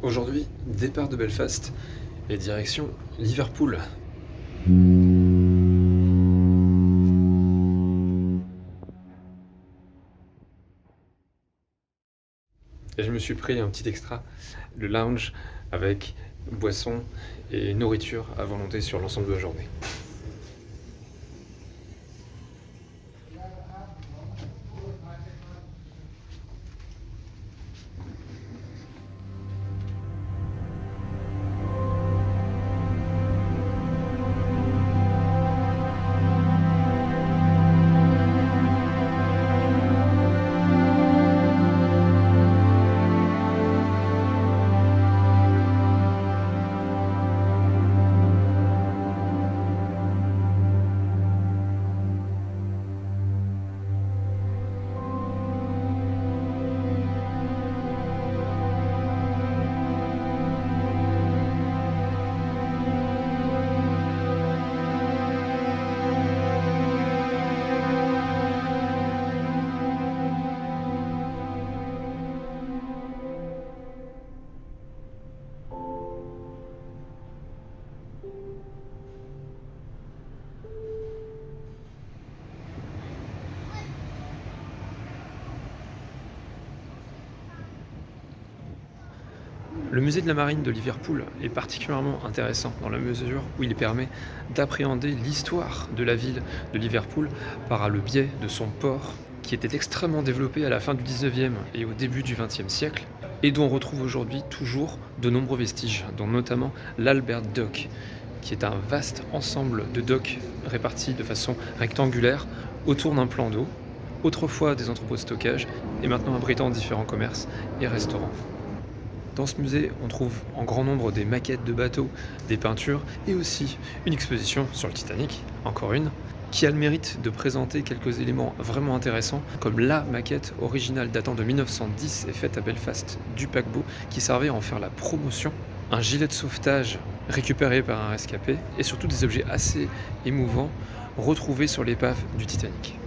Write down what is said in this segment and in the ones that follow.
Aujourd'hui, départ de Belfast et direction Liverpool. Et je me suis pris un petit extra, le lounge avec boissons et nourriture à volonté sur l'ensemble de la journée. Le musée de la Marine de Liverpool est particulièrement intéressant dans la mesure où il permet d'appréhender l'histoire de la ville de Liverpool par le biais de son port qui était extrêmement développé à la fin du 19e et au début du 20e siècle et dont on retrouve aujourd'hui toujours de nombreux vestiges, dont notamment l'Albert Dock, qui est un vaste ensemble de docks répartis de façon rectangulaire autour d'un plan d'eau, autrefois des entrepôts de stockage et maintenant abritant différents commerces et restaurants. Dans ce musée, on trouve en grand nombre des maquettes de bateaux, des peintures et aussi une exposition sur le Titanic, encore une, qui a le mérite de présenter quelques éléments vraiment intéressants, comme la maquette originale datant de 1910 et faite à Belfast du paquebot qui servait à en faire la promotion, un gilet de sauvetage récupéré par un rescapé et surtout des objets assez émouvants retrouvés sur l'épave du Titanic.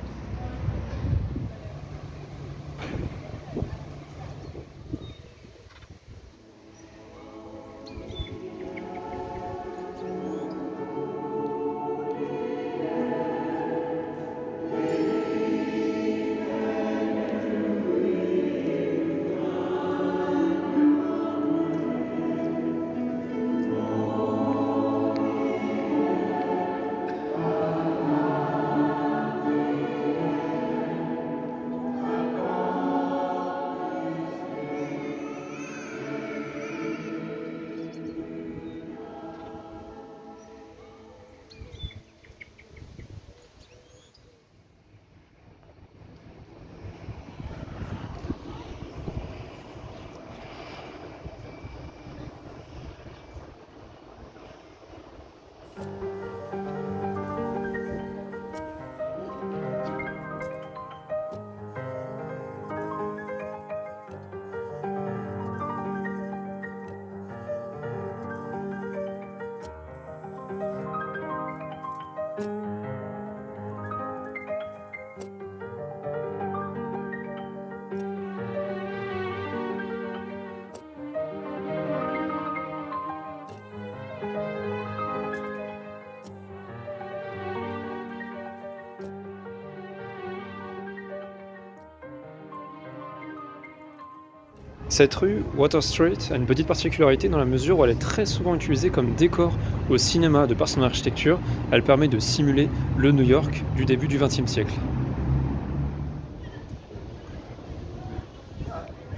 Cette rue, Water Street, a une petite particularité dans la mesure où elle est très souvent utilisée comme décor au cinéma de par son architecture. Elle permet de simuler le New York du début du XXe siècle.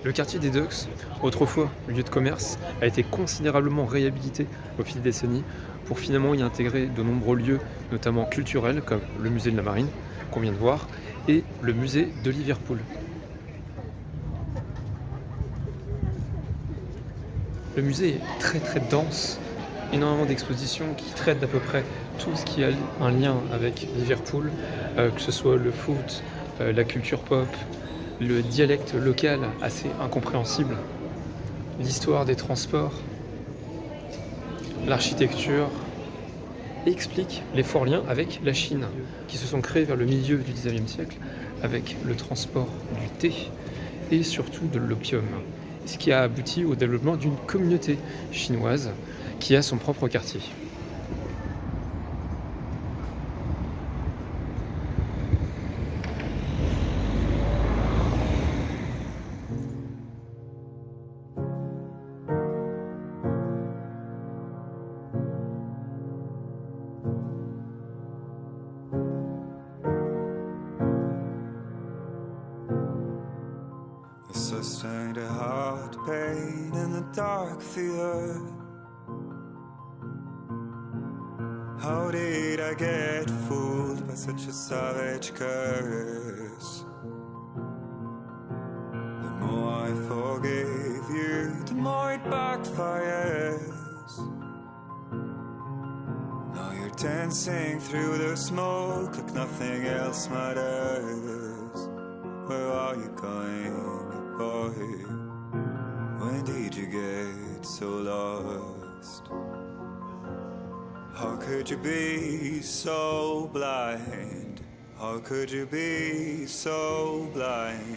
Le quartier des Docks, autrefois lieu de commerce, a été considérablement réhabilité au fil des décennies pour finalement y intégrer de nombreux lieux, notamment culturels, comme le musée de la Marine, qu'on vient de voir, et le musée de Liverpool. Le musée est très très dense, énormément d'expositions qui traitent d'à peu près tout ce qui a un lien avec Liverpool, que ce soit le foot, la culture pop, le dialecte local assez incompréhensible, l'histoire des transports, l'architecture, et explique les forts liens avec la Chine, qui se sont créés vers le milieu du XIXe siècle avec le transport du thé et surtout de l'opium. ce qui a abouti au développement d'une communauté chinoise qui a son propre quartier. I sustained a heart pain in the dark fear. How did I get fooled by such a savage curse? The more I forgave you, the more it backfires. Now you're dancing through the smoke like nothing else matters. Where are you going, boy? When did you get so lost? How could you be so blind? How could you be so blind?